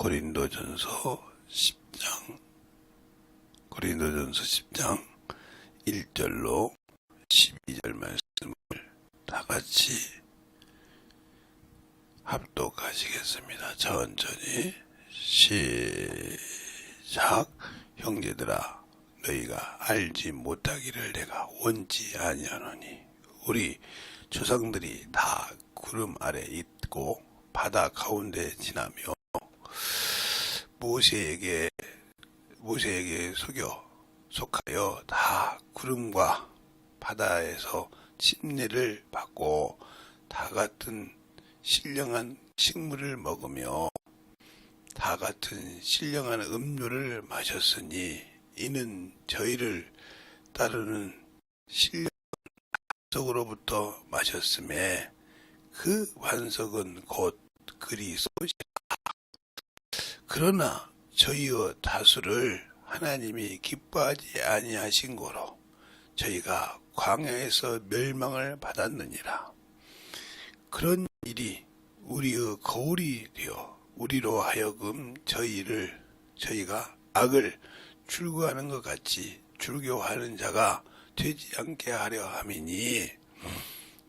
고린도전서 10장 1절로 12절 말씀을 다 같이 합독하시겠습니다. 천천히 시작. 형제들아, 너희가 알지 못하기를 내가 원치 아니하노니 우리 조상들이 다 구름 아래 있고 바다 가운데 지나며 모세에게 속하여 다 구름과 바다에서 침례를 받고 다 같은 신령한 식물을 먹으며 다 같은 신령한 음료를 마셨으니 이는 저희를 따르는 신령한 반석으로부터 마셨음에 그 반석은 곧 그리스도시라. 그러나 저희의 다수를 하나님이 기뻐하지 아니하신 고로 저희가 광야에서 멸망을 받았느니라. 그런 일이 우리의 거울이 되어 우리로 하여금 저희가 악을 출구하는 것 같이 출교하는 자가 되지 않게 하려 함이니,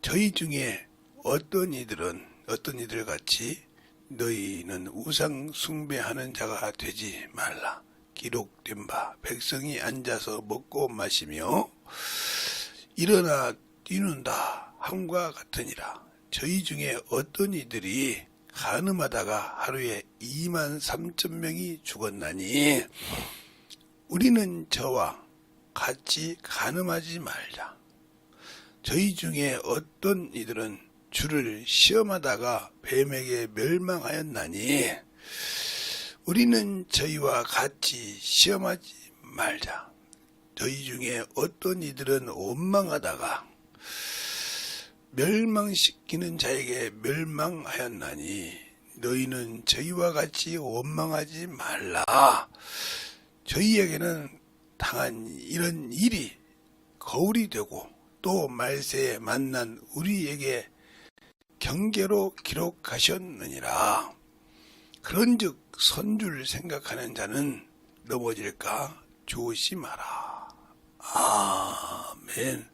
저희 중에 어떤 이들 같이 너희는 우상 숭배하는 자가 되지 말라. 기록된 바 백성이 앉아서 먹고 마시며 일어나 뛰는다 함과 같으니라. 저희 중에 어떤 이들이 간음하다가 하루에 23,000명이 죽었나니 우리는 저와 같이 간음하지 말자. 저희 중에 어떤 이들은 주를 시험하다가 뱀에게 멸망하였나니 우리는 저희와 같이 시험하지 말자. 저희 중에 어떤 이들은 원망하다가 멸망시키는 자에게 멸망하였나니 너희는 저희와 같이 원망하지 말라. 저희에게는 당한 이런 일이 거울이 되고 또 말세에 만난 우리에게 경계로 기록하셨느니라. 그런즉 선줄 생각하는 자는 넘어질까 조심하라. 아멘.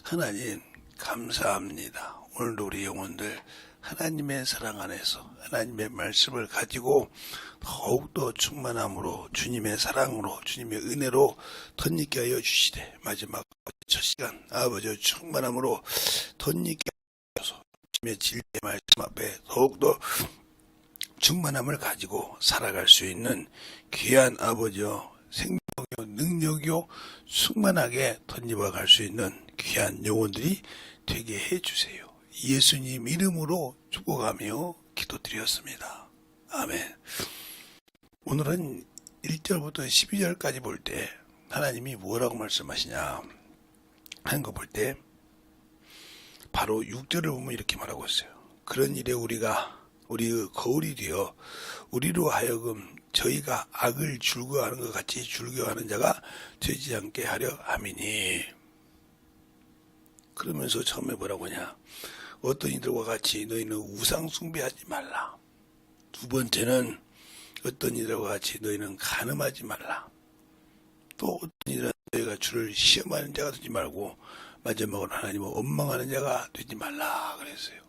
하나님 감사합니다. 오늘도 우리 영혼들 하나님의 사랑 안에서 하나님의 말씀을 가지고 더욱더 충만함으로 주님의 사랑으로 주님의 은혜로 덧입게 하여 주시되 마지막 첫 시간 아버지 충만함으로 덧입게 하셔서 주님의 진리의 말씀 앞에 더욱더 충만함을 가지고 살아갈 수 있는 귀한 아버지여 생명이요 능력이요 충만하게 덧입어 갈 수 있는 귀한 영혼들이 되게 해주세요. 예수님 이름으로 축복하며 기도드렸습니다. 아멘. 오늘은 1절부터 12절까지 볼 때 하나님이 뭐라고 말씀하시냐 하는 거 볼 때 바로 6절을 보면 이렇게 말하고 있어요. 그런 일에 우리의 거울이 되어 우리로 하여금 저희가 악을 줄거하는 것 같이 줄거하는 자가 되지 않게 하려 함이니. 그러면서 처음에 뭐라고 하냐. 어떤 이들과 같이 너희는 우상 숭배하지 말라. 두 번째는 어떤 이들과 같이 너희는 간음하지 말라. 또 어떤 이들은 너희가 주를 시험하는 자가 되지 말고 마지막으로 하나님을 원망하는 자가 되지 말라 그랬어요.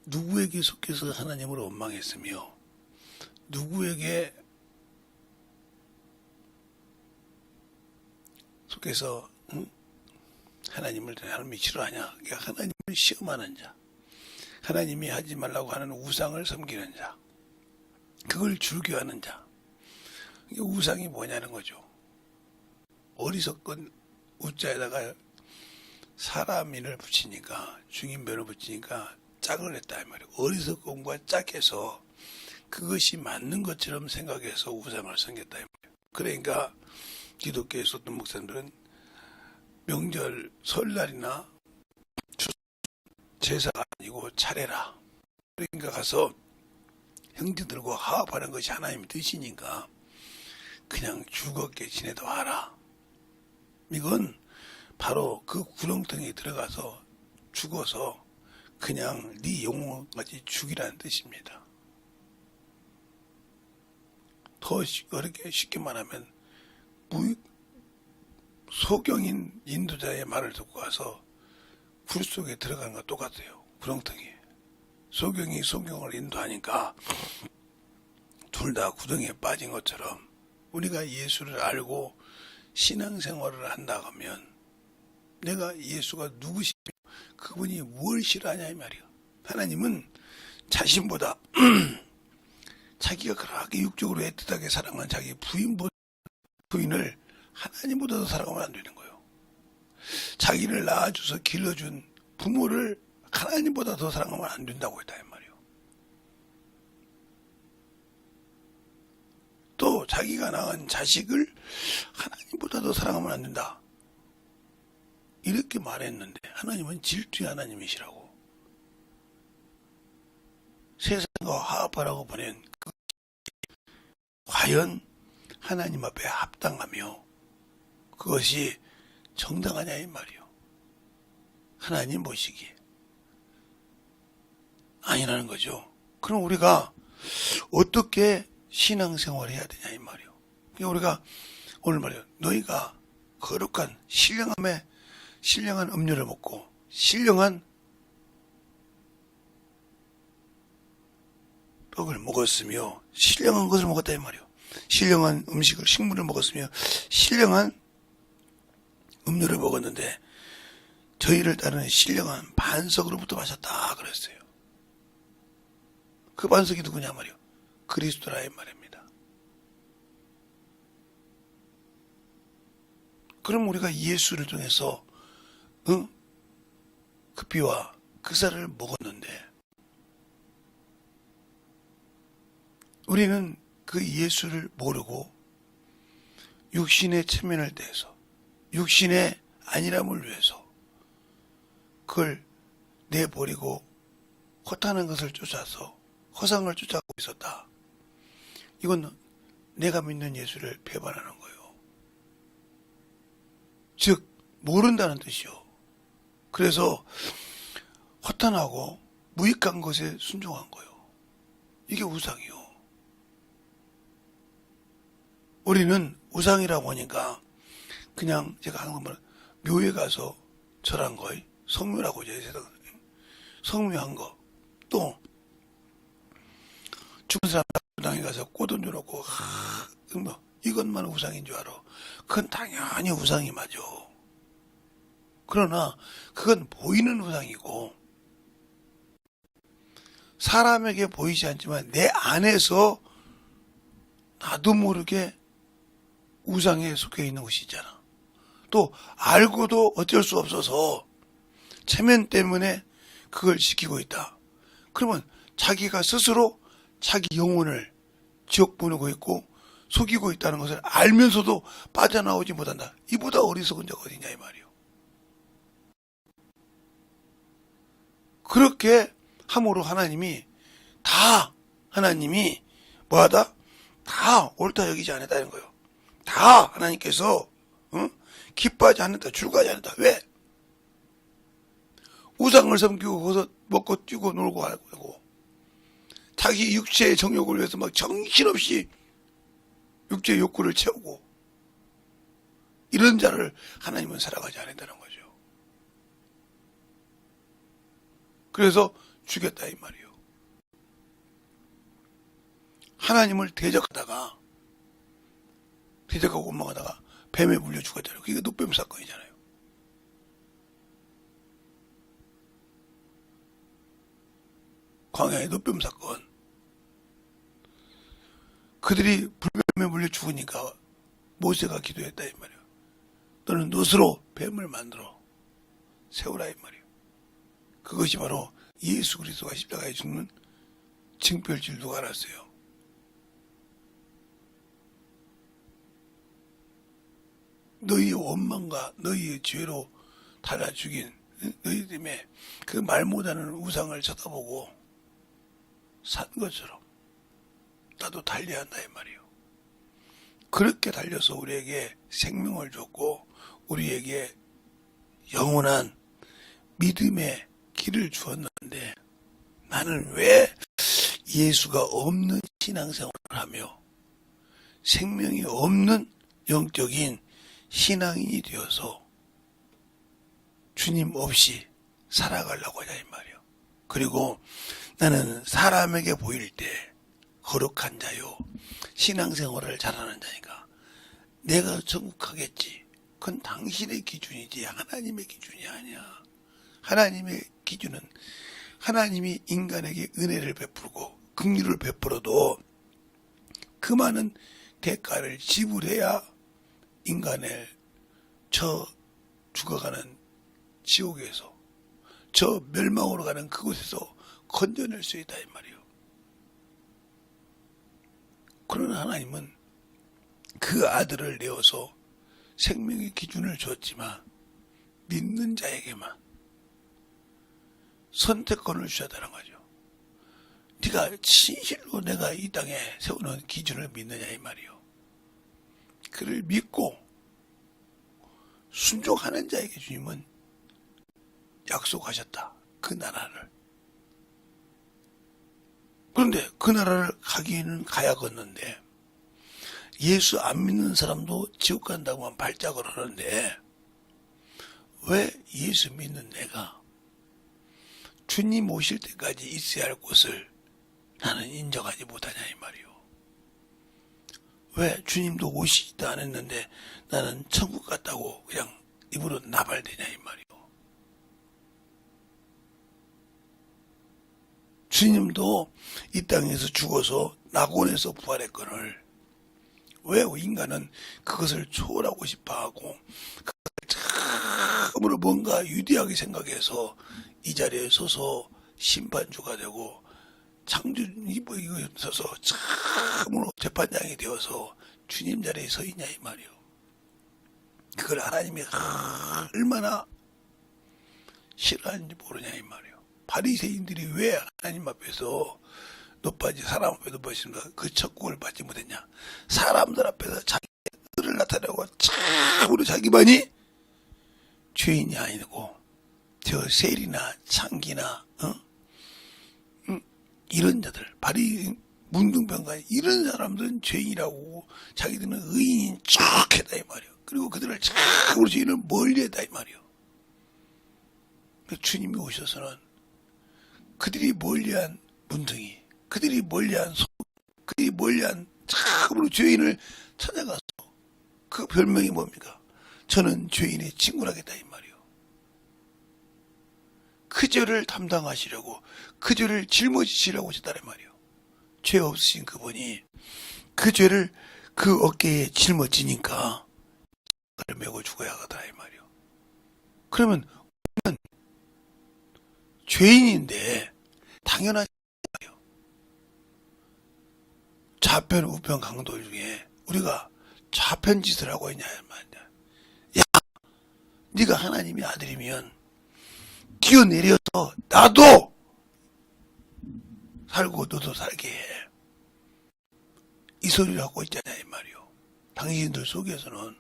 누구에게 속해서 하나님을 원망했으며 누구에게 속해서 하나님이 싫어하냐? 그러니까 하나님을 시험하는 자, 하나님이 하지 말라고 하는 우상을 섬기는 자, 그걸 즐겨하는 자. 우상이 뭐냐는 거죠. 어리석은 우자에다가 사람인을 붙이니까, 중인변을 붙이니까 짝을 했다 이 말이에요. 어리석음과 짝해서 그것이 맞는 것처럼 생각해서 우상을 섬겼다 이 말이에요. 그러니까 기독교에 있었던 목사님들은 명절 설날이나 제사가 아니고 차례라. 그러니까 가서 형제들과 화합하는 것이 하나님의 뜻이니까 그냥 즐겁게 지내도 하라. 이건 바로 그 구렁텅이에 들어가서 죽어서 그냥 네 영혼까지 죽이라는 뜻입니다. 더 어렵게 쉽게 말하면 소경인 인도자의 말을 듣고 가서 굴 속에 들어가는 거 똑같아요. 구렁텅이. 소경이 소경을 인도하니까 둘 다 구덩이에 빠진 것처럼 우리가 예수를 알고 신앙생활을 한다 하면 내가 예수가 누구시며 그분이 무엇을 싫어하냐 이 말이야. 하나님은 자신보다 자기가 그렇게 육적으로 애틋하게 사랑한 자기 부인을 하나님보다 더 사랑하면 안 되는 거예요. 자기를 낳아줘서 길러준 부모를 하나님보다 더 사랑하면 안 된다고 했다 이 말이에요. 또 자기가 낳은 자식을 하나님보다 더 사랑하면 안 된다. 이렇게 말했는데 하나님은 질투의 하나님이시라고. 세상과 화합하라고 보낸 과연 하나님 앞에 합당하며 그것이 정당하냐 이 말이요. 하나님 보시기에 아니라는 거죠. 그럼 우리가 어떻게 신앙생활을 해야 되냐 이 말이요. 그러니까 우리가 오늘 말이요. 너희가 거룩한 신령한 음료를 먹고 신령한 떡을 먹었으며 신령한 것을 먹었다 이 말이요. 신령한 식물을 먹었으며 신령한 음료를 먹었는데 저희를 따르는 신령한 반석으로부터 마셨다 그랬어요. 그 반석이 누구냐 말이요. 그리스도라 이 말입니다. 그럼 우리가 예수를 통해서 그 피와 그 살을 먹었는데 우리는 그 예수를 모르고 육신의 체면을 대해서 육신의 안일함을 위해서 그걸 내버리고 허탄한 것을 쫓아서 허상을 쫓아가고 있었다. 이건 내가 믿는 예수를 배반하는 거예요. 즉 모른다는 뜻이요. 그래서 허탄하고 무익한 것에 순종한 거예요. 이게 우상이요. 우리는 우상이라고 하니까 그냥 제가 항상 말하는 묘에 가서 절한 거, 성묘라고 해요. 성묘한 거. 또 죽은 사람 당에 가서 꽃 얹어놓고 이것만 우상인 줄 알아. 그건 당연히 우상이 맞아. 그러나 그건 보이는 우상이고 사람에게 보이지 않지만 내 안에서 나도 모르게 우상에 속해 있는 것이잖아. 또 알고도 어쩔 수 없어서 체면 때문에 그걸 지키고 있다. 그러면 자기가 스스로 자기 영혼을 지옥 보내고 있고 속이고 있다는 것을 알면서도 빠져나오지 못한다. 이보다 어리석은 자가 어디냐 이 말이요. 그렇게 함으로 하나님이 뭐하다? 다 옳다 여기지 않았다는 거예요. 다 하나님께서 기뻐하지 않는다. 즐거워하지 않는다. 왜? 우상을 섬기고 거기서 먹고 뛰고 놀고 하고 자기 육체의 정욕을 위해서 막 정신없이 육체의 욕구를 채우고 이런 자를 하나님은 사랑하지 않는다는 거죠. 그래서 죽였다 이 말이요. 하나님을 대적하고 원망하다가 뱀에 물려 죽었잖아요. 그게 노뱀 사건이잖아요. 광야의 노뱀 사건. 그들이 불뱀에 물려 죽으니까 모세가 기도했다 이 말이에요. 너는 놋으로 뱀을 만들어 세우라 이 말이에요. 그것이 바로 예수 그리스도가 십자가에 죽는 징표일 줄 누가 알았어요. 너희의 원망과 너희의 죄로 달아 죽인 너희 때문에 그 말 못하는 우상을 쳐다보고 산 것처럼 나도 달려야 한다 이 말이에요. 그렇게 달려서 우리에게 생명을 줬고 우리에게 영원한 믿음의 길을 주었는데 나는 왜 예수가 없는 신앙생활을 하며 생명이 없는 영적인 신앙인이 되어서 주님 없이 살아가려고 하자 이 말이요. 그리고 나는 사람에게 보일 때 거룩한 자요, 신앙생활을 잘하는 자니까 내가 천국 가겠지. 그건 당신의 기준이지 하나님의 기준이 아니야. 하나님의 기준은 하나님이 인간에게 은혜를 베풀고 긍휼을 베풀어도 그 많은 대가를 지불해야 인간을 저 죽어가는 지옥에서, 저 멸망으로 가는 그곳에서 건져낼 수 있다 이 말이요. 그러나 하나님은 그 아들을 내어서 생명의 기준을 줬지만 믿는 자에게만 선택권을 주셨다는 거죠. 네가 진실로 내가 이 땅에 세우는 기준을 믿느냐 이 말이요. 그를 믿고 순종하는 자에게 주님은 약속하셨다. 그 나라를. 그런데 그 나라를 가기에는 가야겠는데 예수 안 믿는 사람도 지옥 간다고만 발작을 하는데 왜 예수 믿는 내가 주님 오실 때까지 있어야 할 곳을 나는 인정하지 못하냐 이 말이요. 왜 주님도 오시지도 않았는데 나는 천국 갔다고 그냥 입으로 나발대냐 이 말이요. 주님도 이 땅에서 죽어서 낙원에서 부활했거늘 왜 인간은 그것을 초월하고 싶어하고 참으로 뭔가 유대하게 생각해서 이 자리에 서서 심판주가 되고 창조주이 서서 참으로 재판장이 되어서 주님 자리에 서 있냐 이 말이요. 그걸 하나님이 얼마나 싫어하는지 모르냐 이 말이요. 바리새인들이 왜 하나님 앞에서 높아지 사람 앞에 높아지는가 그 천국을 받지 못했냐. 사람들 앞에서 자기 뜻을 나타내고 참으로 자기만이 죄인이 아니고 저 세리나 창기나 이런 자들 문둥병가 이런 사람들은 죄인이라고 자기들은 의인인 척했다 이 말이요. 그리고 그들을 참으로 죄인을 멀리했다 이 말이요. 주님이 오셔서는 그들이 멀리한 문둥이, 그들이 멀리한 소, 그들이 멀리한 참으로 죄인을 찾아가서 그 별명이 뭡니까? 저는 죄인의 친구라겠다 이 말이요. 그 죄를 담당하시려고 그 죄를 짊어지시려고 하셨다는 말이요. 죄 없으신 그분이 그 죄를 그 어깨에 짊어지니까 그를 메고 죽어야 하더라 이 말이요. 그러면 우리는 죄인인데 당연한 말이요. 좌편 우편 강도 중에 우리가 좌편 짓을 하고 있냐 말이야. 야, 네가 하나님의 아들이면 뛰어내려서 나도 살고 너도 살게 해. 이 소리를 하고 있잖아요 이 말이요. 당신들 속에서는.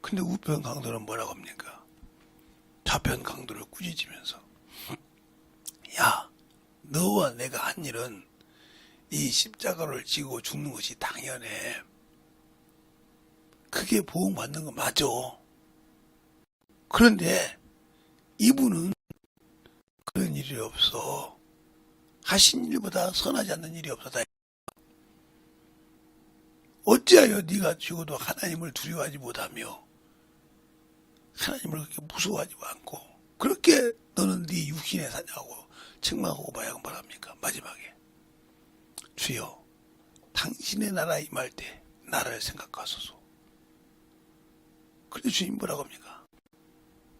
근데 우편 강도는 뭐라고 합니까? 좌편 강도를 꾸짖으면서 야, 너와 내가 한 일은 이 십자가를 지고 죽는 것이 당연해. 그게 보응받는 거 맞아. 그런데 이분은 그런 일이 없어. 하신 일보다 선하지 않는 일이 없었다. 어찌하여 네가 죽어도 하나님을 두려워하지 못하며 하나님을 그렇게 무서워하지 않고 그렇게 너는 네 육신에 사냐고 책망하고 마약은 바랍니까? 마지막에 주여 당신의 나라 임할 때 나를 생각하소서. 그런데 주님 뭐라고 합니까?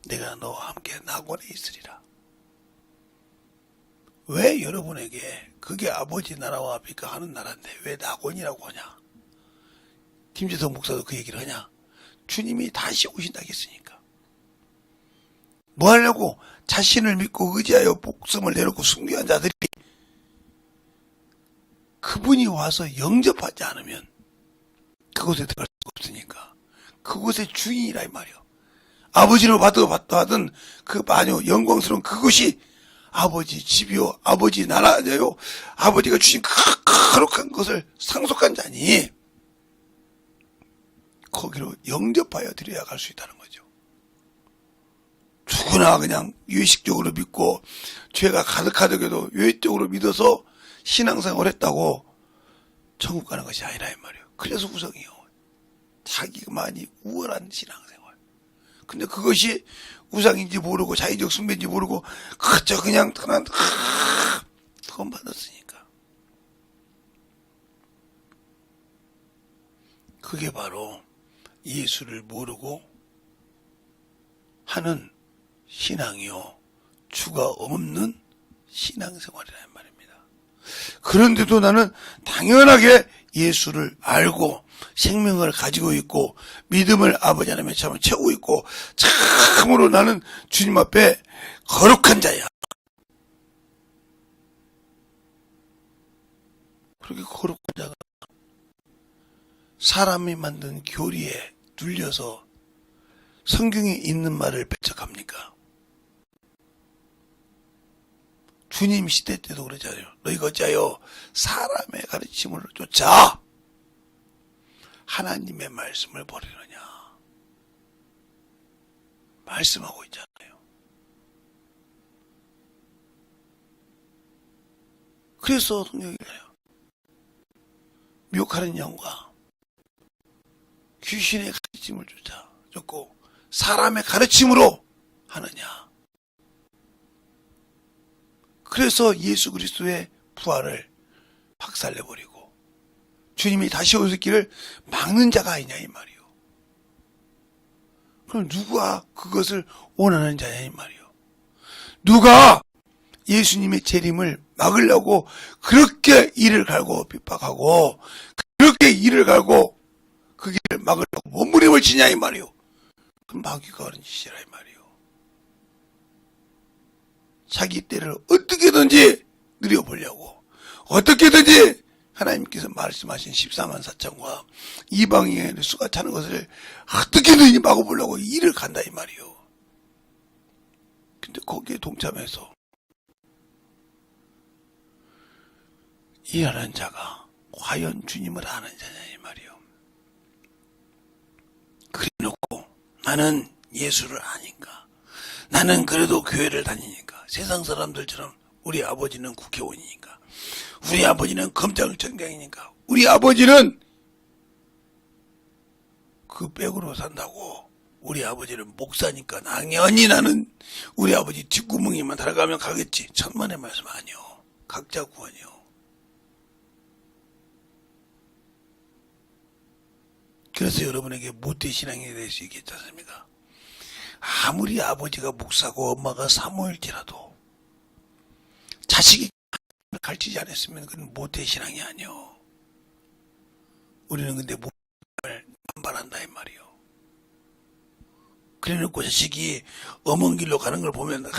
내가 너와 함께 낙원에 있으리라. 왜 여러분에게 그게 아버지 나라와 합니까 하는 나라인데 왜 낙원이라고 하냐? 김재성 목사도 그 얘기를 하냐? 주님이 다시 오신다고 했으니까. 뭐 하려고? 자신을 믿고 의지하여 목숨을 내놓고 순교한 자들이 그분이 와서 영접하지 않으면 그곳에 들어갈 수가 없으니까 그곳의 주인이라 이 말이요. 아버지로 받던 그 마녀 영광스러운 그것이 아버지 집이요 아버지 나라요 아버지가 주신 그 거룩한 것을 상속한 자니 거기로 영접하여 드려야 갈 수 있다는 거죠. 누구나 그냥 유의식적으로 믿고 죄가 가득하더라도 유의적으로 믿어서 신앙생활을 했다고 천국 가는 것이 아니라 이 말이에요. 그래서 우상이요. 자기만이 우월한 신앙생활. 근데 그것이 우상인지 모르고 자의적 숭배인지 모르고 그저 그냥 그건 받았으니까. 그게 바로 예수를 모르고 하는 신앙이요. 주가 없는 신앙생활이라는 말입니다. 그런데도 나는 당연하게 예수를 알고 생명을 가지고 있고 믿음을 아버지 하나님의 참을 채우고 있고 참으로 나는 주님 앞에 거룩한 자야. 그렇게 거룩한 자가 사람이 만든 교리에 눌려서 성경에 있는 말을 배척합니까? 주님 시대 때도 그러잖아요. 너희가 어찌하여 사람의 가르침을 쫓아 하나님의 말씀을 버리느냐. 말씀하고 있잖아요. 그래서 성경이 그래요. 미혹하는 영과 귀신의 가르침을 쫓고 사람의 가르침으로 하느냐. 그래서 예수 그리스도의 부활을 박살내버리고 주님이 다시 오실 길을 막는 자가 아니냐 이 말이요. 그럼 누가 그것을 원하는 자냐 이 말이요. 누가 예수님의 재림을 막으려고 그렇게 이를 갈고 핍박하고 그렇게 이를 갈고 그 길을 막으려고 몸부림을 치냐 이 말이요. 그럼 마귀가 하는 짓이라 이 말이요. 자기 때를 어떻게든지 누려보려고 어떻게든지 하나님께서 말씀하신 14만 4천과 이방인의 수가 차는 것을 어떻게든지 막아보려고 일을 간다 이 말이요. 근데 거기에 동참해서 일하는 자가 과연 주님을 아는 자냐 이 말이요. 그래놓고 나는 예수를 아닌가. 나는 그래도 교회를 다니니까. 세상 사람들처럼 우리 아버지는 국회의원이니까. 우리 아버지는 검찰청장이니까. 우리 아버지는 그 백으로 산다고. 우리 아버지는 목사니까 당연히 나는 우리 아버지 뒷구멍이만 달아가면 가겠지. 천만의 말씀 아니요. 각자 구원이요. 그래서 여러분에게 모태신앙에 대해서 얘기했지 않습니까? 아무리 아버지가 목사고 엄마가 사모일지라도 자식이 가르치지 않았으면 그건 모태신앙이 아니요. 우리는 근데 모태신앙을 반발한다 이 말이요. 그래놓고 자식이 엄한 길로 가는 걸 보면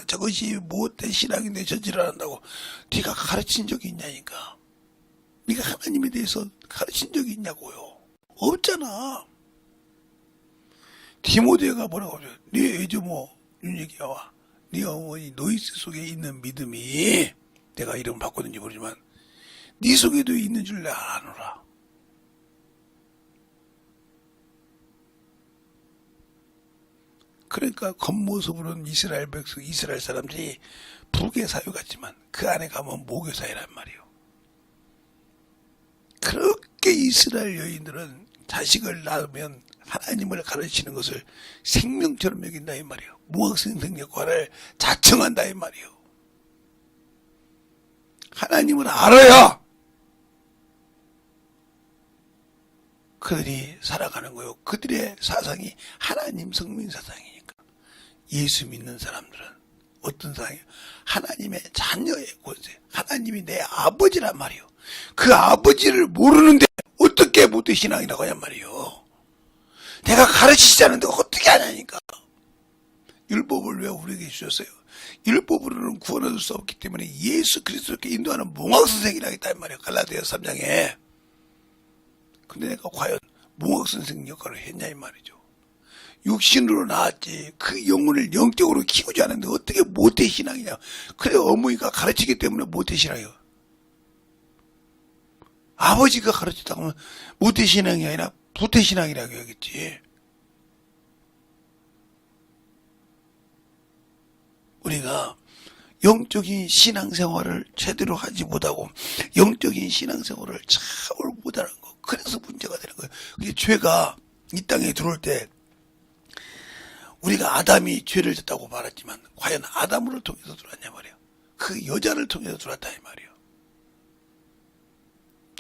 저것이 모태신앙인데 저지를 한다고. 네가 가르친 적이 있냐니까. 네가 하나님에 대해서 가르친 적이 있냐고요. 없잖아. 디모데가 뭐라고 하죠? 네 에조모 윤예기야와 네 어머니 노이스 속에 있는 믿음이 내가 이름 바꿨는지 모르지만 네 속에도 있는 줄 내가 아노라. 그러니까 겉모습으로는 이스라엘 백성, 이스라엘 사람들이 불개사유 같지만 그 안에 가면 모교사유란 말이에요. 그렇게 이스라엘 여인들은 자식을 낳으면 하나님을 가르치는 것을 생명처럼 여긴다 이 말이에요. 무학생생 역할을 자청한다 이 말이에요. 하나님을 알아야 그들이 살아가는 거예요. 그들의 사상이 하나님 성민 사상이니까. 예수 믿는 사람들은 어떤 사상이에요? 하나님의 자녀의 권세. 하나님이 내 아버지란 말이에요. 그 아버지를 모르는데 어떻게 모태신앙이라고 하냔 말이에요. 내가 가르치지 않는데 어떻게 하냐니까. 율법을 왜 우리에게 주셨어요? 율법으로는 구원 얻을 수 없기 때문에 예수 그리스도께 인도하는 몽학선생이라고 했단 말이에요. 갈라디아서 3장에. 근데 내가 과연 몽학선생 역할을 했냐 이 말이죠. 육신으로 나왔지 그 영혼을 영적으로 키우지 않는데 어떻게 모태신앙이냐. 그래 어머니가 가르치기 때문에 모태신앙이에요. 아버지가 가르쳤다고 하면 모태신앙이 아니라 부태신앙이라고 해야겠지. 우리가 영적인 신앙생활을 제대로 하지 못하고 영적인 신앙생활을 참을 못하는 거. 그래서 문제가 되는 거예요. 그게 죄가 이 땅에 들어올 때 우리가 아담이 죄를 졌다고 말했지만 과연 아담을 통해서 들어왔냐 말이에요. 그 여자를 통해서 들어왔다 이 말이에요.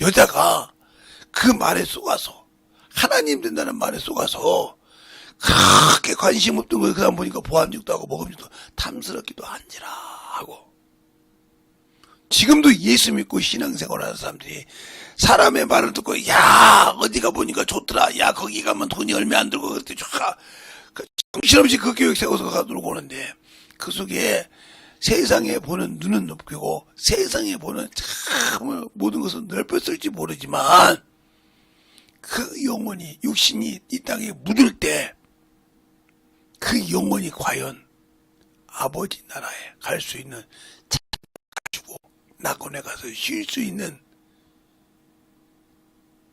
여자가 그 말에 속아서 하나님 된다는 말에 속아서 그렇게 관심 없던 거예요. 그 다음 보니까 보암직도 하고 먹음직도 탐스럽기도 한지라 하고. 지금도 예수 믿고 신앙생활하는 사람들이 사람의 말을 듣고 야 어디가 보니까 좋더라. 야 거기 가면 돈이 얼마 안 들고 그때 좋아. 정신없이 그 교육 세워서 가도록 오는데 그 속에 세상에 보는 눈은 높고 세상에 보는 참 모든 것은 넓혔을지 모르지만 그 영혼이 육신이 이 땅에 묻을 때 그 영혼이 과연 아버지 나라에 갈 수 있는 가지고 낙원에 가서 쉴 수 있는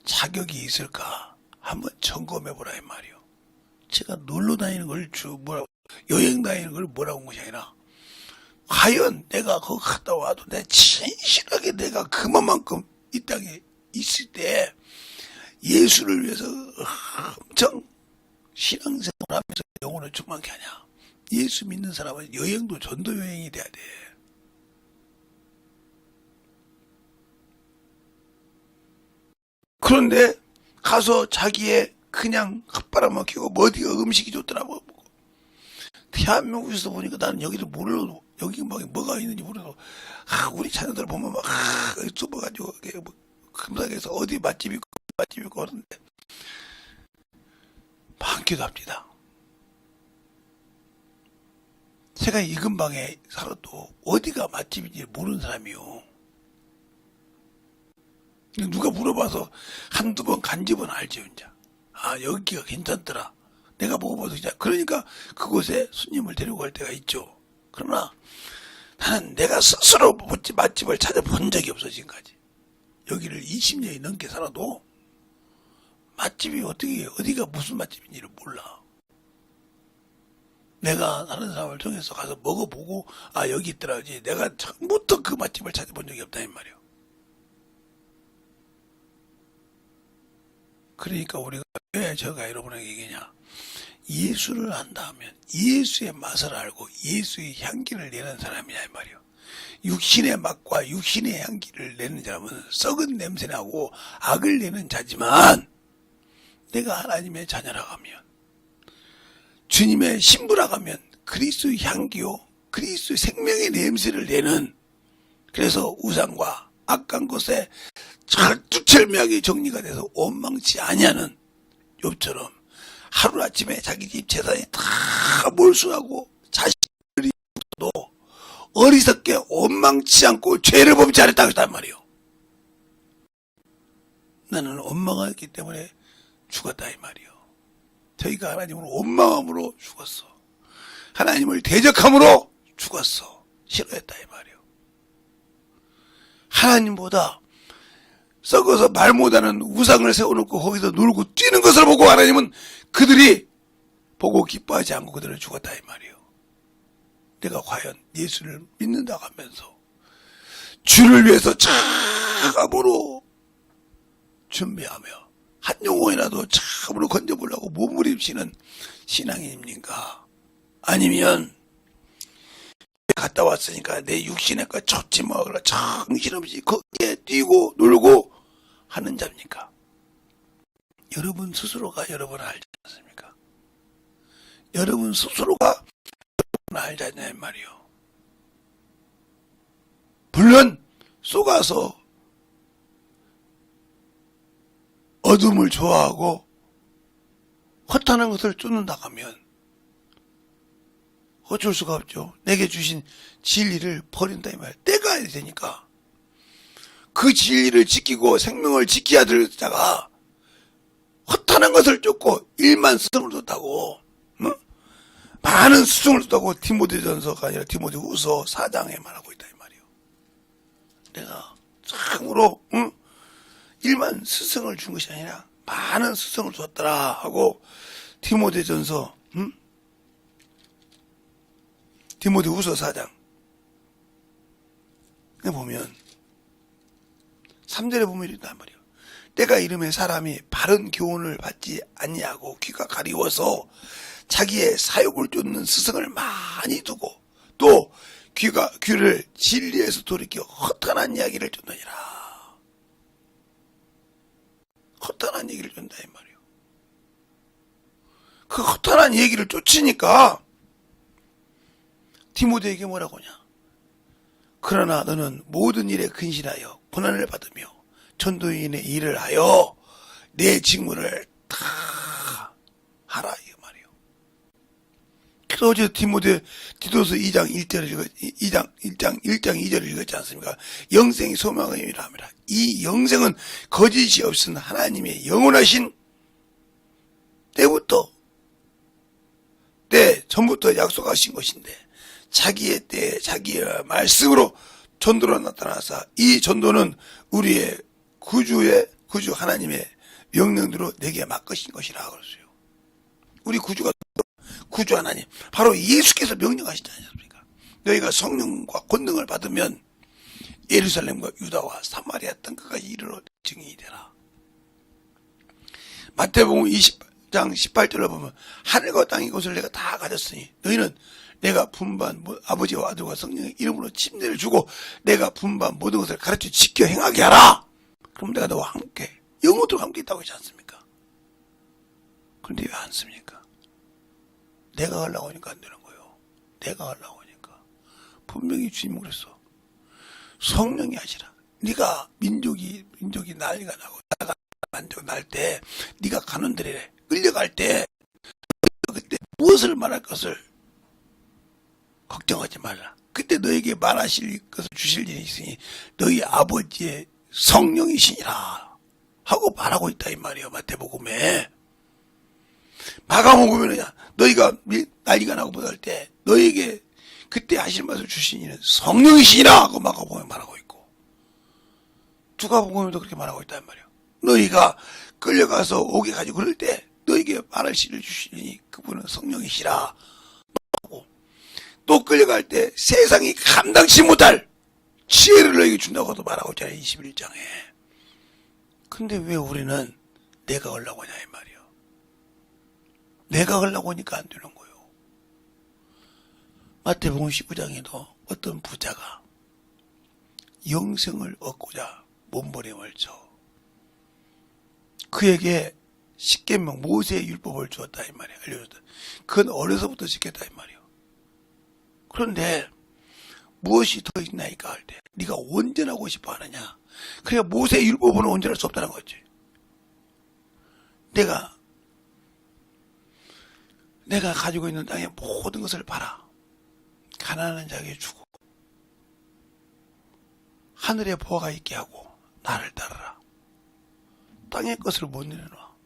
자격이 있을까 한번 점검해보라 이 말이요. 제가 놀러 다니는 걸 여행 다니는 걸 뭐라고 한 것이 아니라 과연 내가 거기 갔다 와도 내 진실하게 내가 그만큼 이 땅에 있을 때 예수를 위해서 엄청 신앙생활하면서 영혼을 충만케 하냐. 예수 믿는 사람은 여행도 전도 여행이 돼야 돼. 그런데 가서 자기의 그냥 헛바람만 키고 어디가 음식이 좋더라고. 대한민국에서 보니까 나는 여기를 모르고 여기 막 뭐가 있는지 모르고 우리 자녀들 보면 막 좁아가지고 뭐 금상에서 어디 맛집 있고 하는데 많기도 합니다. 제가 이 근방에 살아도 어디가 맛집인지 모르는 사람이요. 누가 물어봐서 한두 번 간 집은 알죠, 이제. 아, 여기가 괜찮더라. 내가 먹어봐도 진짜. 그러니까 그곳에 손님을 데리고 갈 때가 있죠. 그러나 나는 내가 스스로 맛집을 찾아본 적이 없어, 지금까지. 여기를 20년이 넘게 살아도 맛집이 어디가 무슨 맛집인지를 몰라. 내가 다른 사람을 통해서 가서 먹어보고, 아, 여기 있더라지. 내가 처음부터 그 맛집을 찾아본 적이 없다, 이 말이에요. 그러니까 우리가 왜 제가 여러분에게 얘기냐. 예수를 안다 하면 예수의 맛을 알고 예수의 향기를 내는 사람이냐, 이 말이에요. 육신의 맛과 육신의 향기를 내는 사람은 썩은 냄새나고 악을 내는 자지만 내가 하나님의 자녀라고 하면 주님의 신부라고 하면 그리스도의 향기요 그리스도의 생명의 냄새를 내는 그래서 우상과 악한 것에 철두철미하게 정리가 돼서 원망치 아니하는 욥처럼 하루아침에 자기 집 재산이 다 몰수하고 자식들이 도 어리석게 원망치 않고 죄를 범치 않았다고 했단 말이에요. 나는 원망했기 때문에 죽었다 이 말이에요. 저희가 하나님을 원망함으로 죽었어. 하나님을 대적함으로 죽었어. 싫어했다 이 말이에요. 하나님보다 썩어서 말 못하는 우상을 세워놓고 거기서 놀고 뛰는 것을 보고 하나님은 그들이 보고 기뻐하지 않고 그들을 죽었다 이 말이에요. 내가 과연 예수를 믿는다고 하면서 주를 위해서 참으로 준비하며 한 영혼이라도 참으로 건져보려고 몸부림치는 신앙인입니까? 아니면 갔다 왔으니까 내 육신의 것 좋지 먹으라 정신없이 거기에 뛰고 놀고 하는 자입니까? 여러분 스스로가 여러분을 알지 않습니까? 여러분 스스로가 여러분을 알지 않냐 말이요. 물론 속아서 어둠을 좋아하고 허탄한 것을 쫓는다 하면 어쩔 수가 없죠. 내게 주신 진리를 버린다 이 말. 때가 해야 되니까 그 진리를 지키고 생명을 지켜야 될 자가 허탄한 것을 쫓고 일만 스승을 뒀다고 많은 스승을 뒀다고 디모데전서가 아니라 디모데후서 4장에 말하고 있다 이 말이에요. 내가 참으로 한 스승을 준 것이 아니라 많은 스승을 줬더라 하고 디모데전서 디모데후서 4장 보면 3절에 보면 이런단 말이에요. 때가 이름에 사람이 바른 교훈을 받지 아니하고 귀가 가리워서 자기의 사욕을 쫓는 스승을 많이 두고 또 귀를 진리에서 돌이켜 허탄한 이야기를 쫓느니라. 허탄한 얘기를 쫓는다 이 말이에요. 그 허탄한 얘기를 쫓으니까 디모데에게 뭐라고 하냐. 그러나 너는 모든 일에 근신하여 고난을 받으며 전도인의 일을 하여 내 직무를 다 하라 이 말이에요. 그래서 어제 디도서 2장 1절을 읽었지 않습니까? 영생이 소망이라 합니다. 이 영생은 거짓이 없은 하나님의 영원하신 전부터 약속하신 것인데 자기의 때에 자기의 말씀으로 전도로 나타나사 이 전도는 우리의 구주 하나님의 명령대로 내게 맡기신 것이라 그랬어요. 우리 구주 하나님 바로 예수께서 명령하시지 않습니까? 너희가 성령과 권능을 받으면 예루살렘과 유다와 사마리아 땅끝까지 이르러 증인이 되라. 마태복음 20장 18절을 보면 하늘과 땅의 것을 내가 다 가졌으니 너희는 내가 분반 아버지와 아들과 성령의 이름으로 침례를 주고 내가 분반 모든 것을 가르쳐 지켜 행하게 하라. 그럼 내가 너와 함께 영원토록 함께 있다고 하지 않습니까? 그런데 왜 안 씁니까? 내가 하려고 하니까 안 되는 거예요. 내가 하려고 하니까. 분명히 주님은 그랬어. 성령이 하시라. 네가 민족이 난리가 나고 나가 만족 날 때 네가 가는 데에 끌려갈 때 그때 무엇을 말할 것을 걱정하지 말라. 그때 너에게 말하실 것을 주실 일이 있으니 너희 아버지의 성령이시니라 하고 말하고 있다 이 말이에요. 마태복음에. 마가복음에는 너희가 난리가 나고 못할 때 너에게 그때 하실 말씀을 주신 이는 성령이시니라 하고 마가복음에 말하고 있고 누가복음에도 그렇게 말하고 있단 말이에요. 너희가 끌려가서 오게 가지고 그럴 때 너에게 말할 시를 주시니 그분은 성령이시라 하고 또 끌려갈 때 세상이 감당치 못할 지혜를 너에게 준다고도 말하고 있잖아요. 21장에. 근데 왜 우리는 내가 하려고 하냐 이 말이에요. 내가 하려고 하니까 안 되는 거예요. 마태복음 19장에도 어떤 부자가 영생을 얻고자 몸부림을 쳐 그에게 십계명 모세의 율법을 주었다 이 말이에요. 알려줬다. 그건 어려서부터 지켰다 이 말이에요. 그런데 무엇이 더 있나이까 할 때 네가 온전하고 싶어 하느냐. 그러니까 모세의 율법은 온전할 수 없다는 거지. 내가 가지고 있는 땅의 모든 것을 팔아 가난한 자에게 주고 하늘에 보화가 있게 하고 나를 따르라. 땅의 것을 못 내려놔.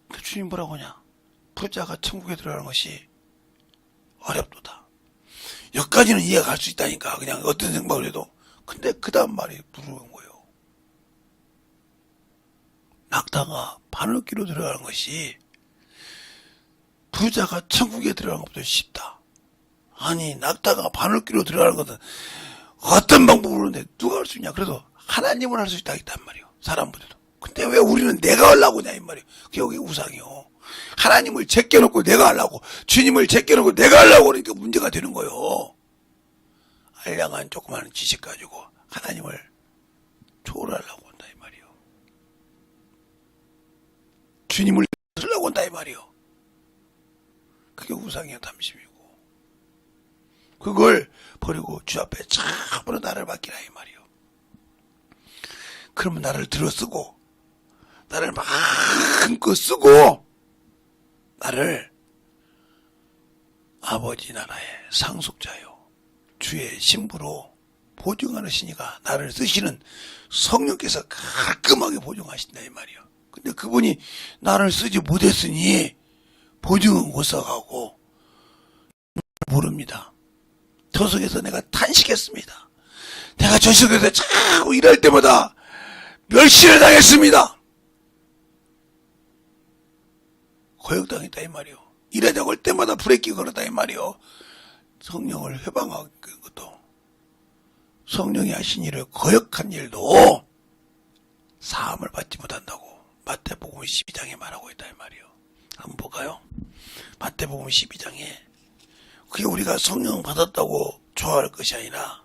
그 주님 뭐라고 하냐. 부자가 천국에 들어가는 것이 어렵도다. 여기까지는 이해가 갈 수 있다니까. 그냥 어떤 생각을 해도. 근데 그 다음 말이 부러운 거예요. 낙타가 바늘귀로 들어가는 것이 부자가 천국에 들어가는 것보다 쉽다. 아니 낙타가 바늘귀로 들어가는 것은 어떤 방법으로 하는데 누가 할 수 있냐. 그래도 하나님은 할 수 있다 했단 말이에요. 사람보다도. 근데 왜 우리는 내가 하려고 하냐 이 말이에요. 그게 여기 우상이요. 하나님을 제껴놓고 내가 하려고, 주님을 제껴놓고 내가 하려고 그러니까 문제가 되는 거예요. 알량한 조그마한 지식 가지고 하나님을 초월하려고 한다 이 말이에요. 주님을 쓰려고 한다 이 말이에요. 그게 우상이야. 탐심이고. 그걸 버리고 주 앞에 참으로 나를 맡기라 이 말이에요. 그러면 나를 들어쓰고 나를 마음껏 쓰고 나를 아버지 나라의 상속자요 주의 신부로 보증하시니까 나를 쓰시는 성령께서 깔끔하게 보증하신다 이 말이에요. 근데 그분이 나를 쓰지 못했으니 보증은 못 써가고 모릅니다. 저속에서 내가 탄식했습니다. 내가 저속에서 자꾸 일할 때마다 멸시를 당했습니다. 거역당했다 이 말이요. 일하자고 할 때마다 브레이크 걸었다 이 말이요. 성령을 회방한 것도, 성령이 하신 일을 거역한 일도 사함을 받지 못한다고 마태복음 12장에 말하고 있다 이 말이요. 한번 볼까요? 마태복음 12장에 그게 우리가 성령 받았다고 좋아할 것이 아니라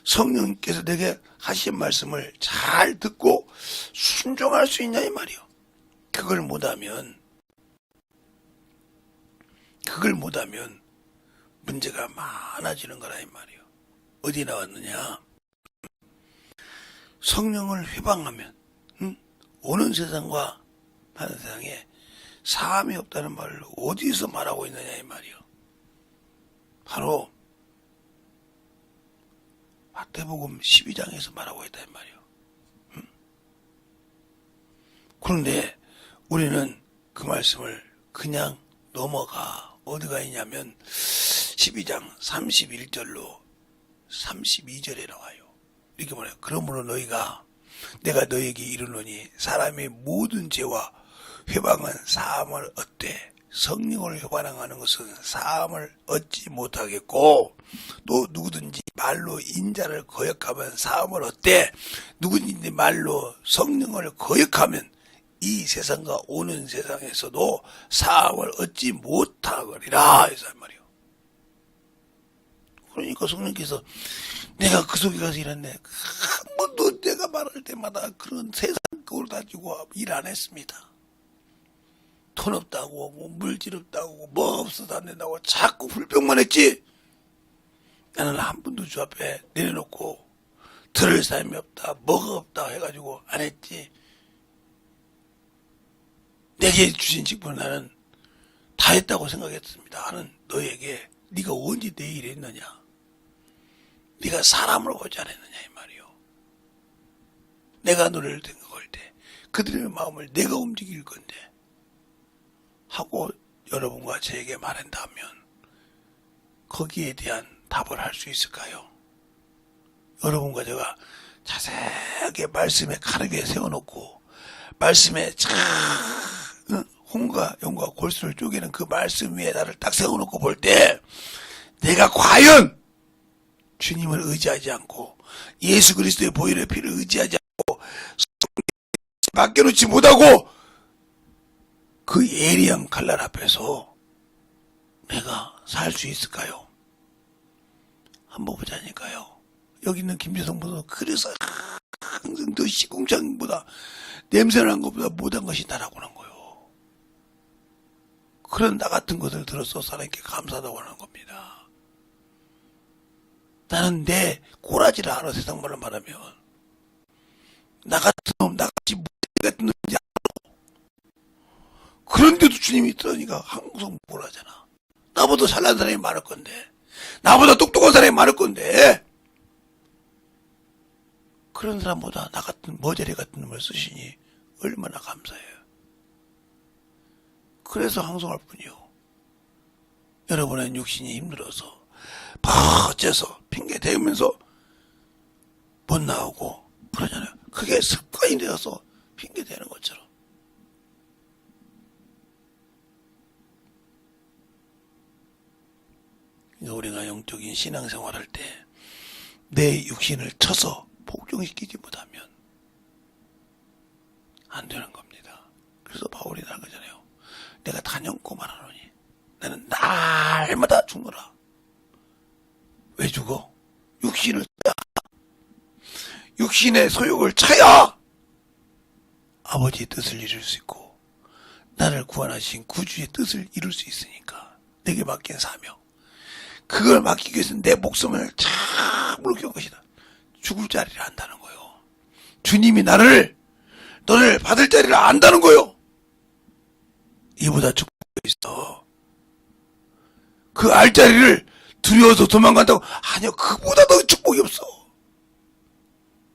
성령께서 내게 하신 말씀을 잘 듣고 순종할 수 있냐 이 말이요. 그걸 못하면 문제가 많아지는 거라 이 말이요. 어디 나왔느냐? 성령을 회방하면 오는 세상과 하는 세상에 사함이 없다는 말을 어디서 말하고 있느냐 이 말이요. 바로 마태복음 12장에서 말하고 있다 이 말이요. 그런데 우리는 그 말씀을 그냥 넘어가. 어디가 있냐면 12장 31절로 32절에 나와요. 이렇게 말해요. 그러므로 너희가 내가 너희에게 이르노니 사람의 모든 죄와 회방은 사함을 얻되 성령을 회방하는 것은 사함을 얻지 못하겠고, 또 누구든지 말로 인자를 거역하면 사함을 얻되 누구든지 말로 성령을 거역하면 이 세상과 오는 세상에서도 사함을 얻지 못하거리라 해서 말이요. 그러니까 성령께서 내가 그 속에 가서 일했네. 한 번도 내가 말할 때마다 그런 세상 꼴 가지고 일 안 했습니다. 돈 없다고, 뭐 물질 없다고, 뭐 없어도 안 된다고 자꾸 불평만 했지. 나는 한 번도 주 앞에 내려놓고 들을 사람이 없다, 뭐가 없다 해가지고 안 했지. 내게 주신 직분을 나는 다 했다고 생각했습니다. 나는 너에게 네가 언제 내 일을 했느냐? 네가 사람을 보지 않았느냐 이 말이요. 내가 너를 생각할 때 그들의 마음을 내가 움직일 건데 하고 여러분과 저에게 말한다면 거기에 대한 답을 할 수 있을까요? 여러분과 제가 자세하게 말씀에 가르게 세워놓고 말씀에 참 홍과 용과 골수를 쪼개는 그 말씀 위에 나를 딱 세워놓고 볼 때 내가 과연 주님을 의지하지 않고 예수 그리스도의 보혈의 피를 의지하지 않고 맡겨놓지 못하고 그 예리한 칼날 앞에서 내가 살 수 있을까요? 한번 보자니까요. 여기 있는 김재성 보도 그래서 항상 더 시궁창보다 냄새나는 것보다 못한 것이 나라고 하는 거예요. 그런 나 같은 것을 들어서 하나님께 감사하다고 하는 겁니다. 나는 내 꼬라지를 알아. 세상 말로 말하면 나 같은 놈, 나같이 무대 같은 놈인지 알아. 그런데도 주님이 있으니까 항상 뭘 하잖아. 나보다 잘난 사람이 많을 건데, 나보다 똑똑한 사람이 많을 건데, 그런 사람보다 나 같은 머저리 같은 놈을 쓰시니 얼마나 감사해요. 그래서 항송할 뿐이요. 여러분의 육신이 힘들어서 어째서 핑계 대면서 못 나오고 그러잖아요. 그게 습관이 되어서 핑계 대는 것처럼. 우리가 영적인 신앙생활할 때 내 육신을 쳐서 복종시키지 못하면 안 되는 겁니다. 그래서 바울이 나는 거잖아요. 내가 단연코 말하노니 나는 날마다 죽노라. 왜 죽어? 육신을 쳐야, 육신의 소욕을 쳐야 아버지의 뜻을 이룰 수 있고 나를 구원하신 구주의 뜻을 이룰 수 있으니까 내게 맡긴 사명, 그걸 맡기기 위해서는 내 목숨을 참으로 겨운 것이다. 죽을 자리를 안다는 거요. 주님이 너를 받을 자리를 안다는 거요. 이보다 축복이 있어. 그 알 자리를 두려워서 도망간다고. 아니요, 그보다 더 축복이 없어.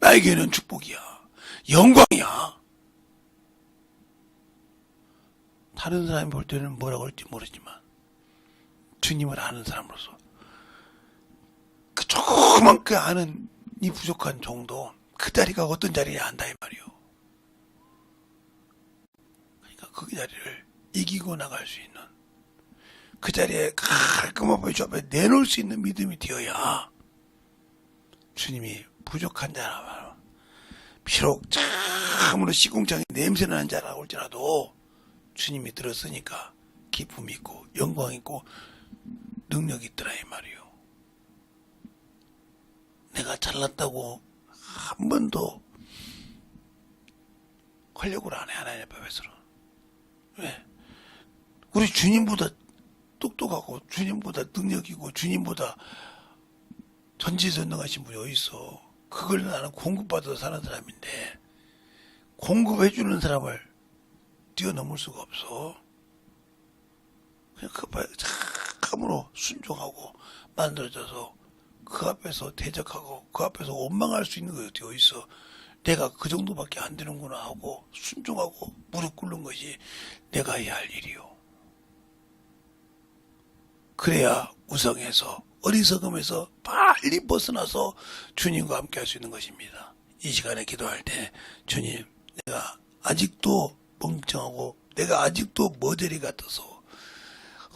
나에게는 축복이야. 영광이야. 다른 사람이 볼 때는 뭐라고 할지 모르지만 주님을 아는 사람으로서 그 조그만 그 아는 이 부족한 정도 그 자리가 어떤 자리냐 한다 이 말이요. 그러니까 그 자리를 이기고 나갈 수 있는, 그 자리에 깔끔하게 주 앞에 내놓을 수 있는 믿음이 되어야 주님이 부족한 자라, 비록 참으로 시궁창에 냄새나는 자라 올지라도 주님이 들었으니까 기쁨이 있고 영광이 있고 능력이 있더라 이 말이요. 내가 잘났다고 한 번도 활력을 안 해, 하나님 앞에서는. 왜? 우리 주님보다 똑똑하고 주님보다 능력이고 주님보다 전지전능하신 분이 어디 있어. 그걸 나는 공급받아서 사는 사람인데 공급해주는 사람을 뛰어넘을 수가 없어. 그냥 그 앞에 참으로 순종하고 만들어져서 그 앞에서 대적하고 그 앞에서 원망할 수 있는 것이 어디 있어. 내가 그 정도밖에 안 되는구나 하고 순종하고 무릎 꿇는 것이 내가 해야 할 일이요. 그래야 우성해서 어리석음에서 빨리 벗어나서 주님과 함께 할 수 있는 것입니다. 이 시간에 기도할 때 주님, 내가 아직도 멍청하고 내가 아직도 머저리 같아서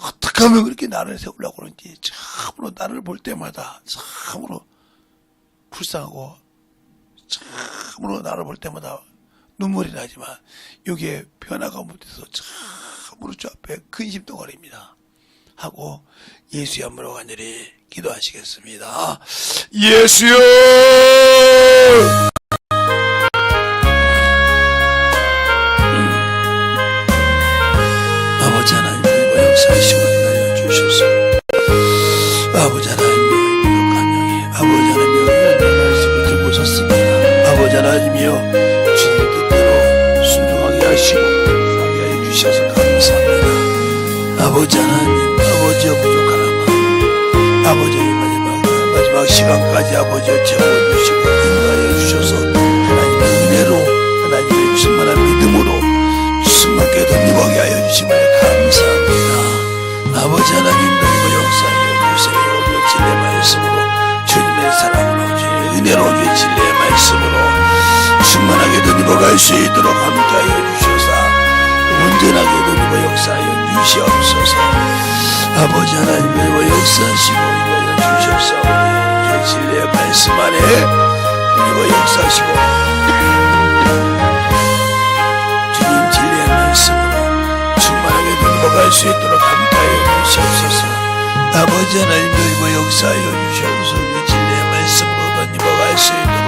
어떻게 하면 그렇게 나를 세우려고 그러는지 참으로 나를 볼 때마다 참으로 불쌍하고 참으로 나를 볼 때마다 눈물이 나지만 여기에 변화가 못해서 참으로 저 앞에 근심덩어리입니다. 하고 예수의 이름으로 간절히 기도하시겠습니다. 예수여! 아버지 하나님의 역사하시고 인하여 주셔서 아버지 하나님의 간영이 아버지 하나님의 말씀을 듣고 섰습니다. 아버지 하나님이여 주님 뜻대로 순종하게 하시고 하게 하여 주셔서 감사합니다. 아버지 하나님, 아버지여 부족한 마음, 아버지의 마지막 시간까지 아버지여 채워주시고 인도하여 주셔서 하나님의 은혜로 하나님의 충만한 믿음으로 주님께 덧입어게 하여 주심을 감사합니다. 아버지 하나님 너희가 역사하여 주세요. 오늘 진리의 말씀으로 주님의 사랑으로 주님의 은혜로 주의 진리의 말씀으로 충만하게 덧입어갈 수 있도록 함께하여 주셔서 온전하게 덧입어 역사하여 주시옵소서. 아버지 하나님 덧입어 역사하시고 인도하여 주셔서 주의 진리의 말씀 안에 덧입어 역사하시고 주님 진리의 말씀으로 충만하게 덧입어갈 수 있도록 함께하여 주시옵소서. 아버지 하나님 덧입어 역사하여 주셔서 주의 진리의 말씀으로 덧입어갈 수 있도록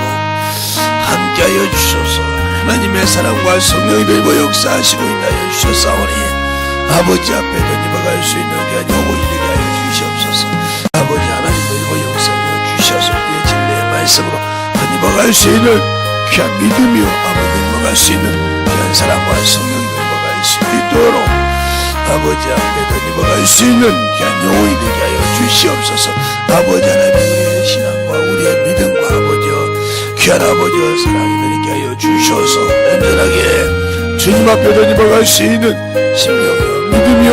함께하여 주셔서 하나님의 사랑과 성령이 덧입어 역사하시고 인하여 주셨사오니 아버지 앞에 덧입어갈 수 있는 게 아니고 이르게 하여 주시옵소서. 아버지 하나님 덧입어 역사하여 주셔서 우리의 진리의 말씀으로 덧입어갈 수 있는 귀한 믿음이요 아버지 덧입어갈 수 있는 귀한 사랑과 성령이 덧입어갈 수 있도록 아버지 앞에 덧입어갈 수 있는 귀한 영혼이 되게 하여 주시옵소서. 아버지 하나님 우리의 신앙과 우리의 믿음과 아버지여 귀한 아버지와 사랑이 되게 하여 주셔서 온전하게 주님 앞에 덧입어갈 수 있는 심령이요 믿음이요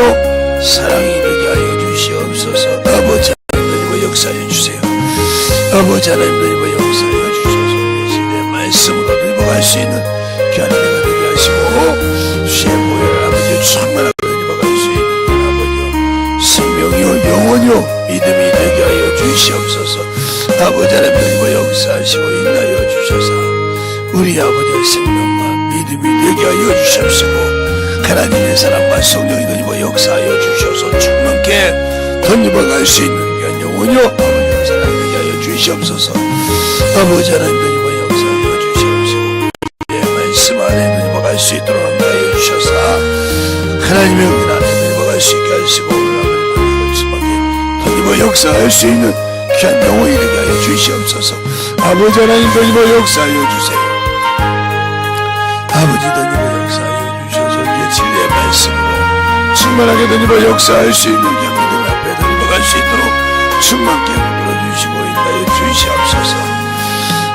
사랑이 되게 하여 주시옵소서. 아버지 하나님 덧입어 역사하여 주세요. 아버지 하나님 덧입어 역사하여 주셔서 주의 말씀으로 덧입어갈 수 있는 귀한 은혜가 되게 하시고 주의 보혈을 아버지 충만하게 덧입어갈 수 있는 아버지요 생명이요 영혼이요 믿음이 되게 하여 주시옵소서. 아버지 하나님 덧입어 역사하시고 인하여 주셔서 우리 아버지의 생명과 믿음이 되게 하여 주시옵시고 하나님의 사랑과 성령이 덧입어 역사하여 주셔서 충만케 덧입어갈 수 있는 귀한 영혼이요 아버지의 사랑이 되게 하여 주시옵소서. 아버지 하나님 덧입어 역사하여 주시옵시고 내 말씀 안에 덧입어갈 수 있도록 함께하여 주셔서 하나님의 은혜 안에 덧입어갈 수 있게 하시고 아버지의 말씀하게 덧입어 역사할 수 있는 귀한 영혼이 되게 하여 주시옵소서. 아버지 하나님 덧입어 역사하여 주세요. 아버지 덧입어 역사하여 주셔서 우리의 진리의 말씀으로 충만하게 덧입어 역사할 수 있는 귀한 믿음 앞에 덧입어갈 수 있도록 충만케 만들어 주시고 인도하여 주시옵소서.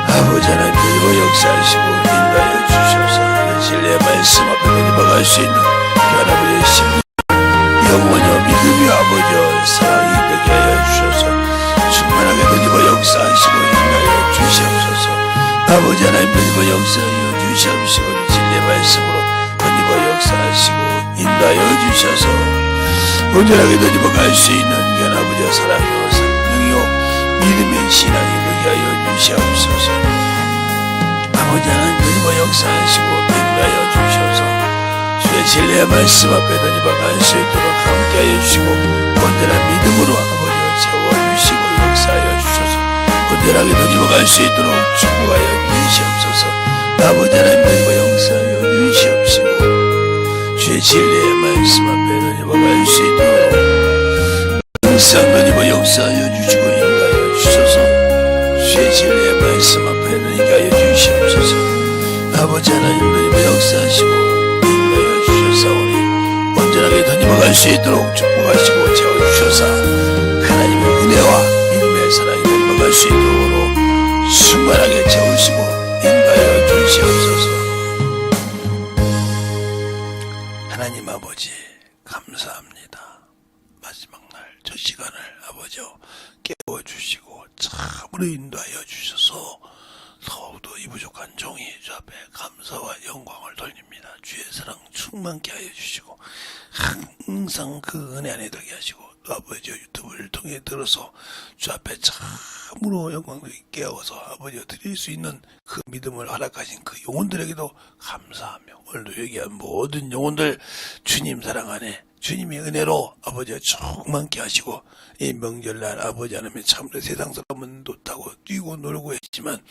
아버지 하나님 덧입어 역사하시고 인도하여 주셔서 우리의 진리의 말씀 앞에 덧입어갈 수 있는 귀한 아버지의 심령 영원히 믿음이 아버지여 사랑이 되게 하여 주셔서 충만하게 덧입어 역사하시고 인도하여 주시옵소서. 아버지 하나님 던집어 역사하여 주시옵시고 진리의 말씀으로 던집어 역사하시고 인도하여 주셔서 온전하게 던집어 갈 수 있는 귀한 아버지와 사랑이요 성령이요 믿음의 신앙이 되게 하여 주시옵소서. 아버지 하나님 던집어 역사하시고 인도하여 주셔서 주의 진리의 말씀 앞에 던집어 갈 수 있도록 함께하여 주시고 온전한 믿음으로 아버지와 채워주시고 역사하여 주셔서 온전하게 던집어 갈 수 있도록 축복하여 주시옵소서. 아버지 하나님 던집어 역사하여 주시옵시고 주의 진리의 말씀 앞에 던집어 갈 수 있도록 항상 던집어 역사하여 주시고 인도하여 주셔서 주의 진리의 말씀 앞에 던집어 주시옵소서. 아버지 하나님 던집어 역사하시고 인도하여 주셔서오니 온전하게 던집어 갈 수 있도록 축복하시고 채워주셔서 하나님의 은혜와 믿음의 사랑이 던집어 갈 수 있도록 충만하게 채우시고 인도하여 주시옵소서. 하나님 아버지 감사합니다. 마지막 날 저 시간을 아버지여 깨워주시고 참으로 인도하여 주셔서 더욱더 이 부족한 종이 주 앞에 감사와 영광을 돌립니다. 주의 사랑 충만케 하여 주시고 항상 그 은혜 안에 들게 하시고 또 아버지 유튜브를 통해 들어서 주 앞에 참으로 영광을 깨워서 아버지가 드릴 수 있는 그 믿음을 허락하신 그 영혼들에게도 감사하며 오늘도 여기한 모든 영혼들 주님 사랑 안에 주님의 은혜로 아버지가 충만케 하시고 이 명절날 아버지 하나님의 참으로 세상 사람은 놓다고 뛰고 놀고 했지만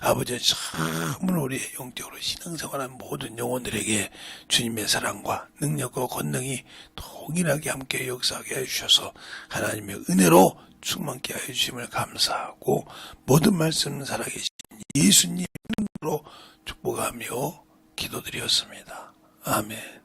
아버지가 참으로 우리의 영적으로 신앙생활한 모든 영혼들에게 주님의 사랑과 능력과 권능이 동일하게 함께 역사하게 해주셔서 하나님의 은혜로 충만케 하여 주심을 감사하고 모든 말씀 살아계신 예수님 이름으로 축복하며 기도드렸습니다. 아멘.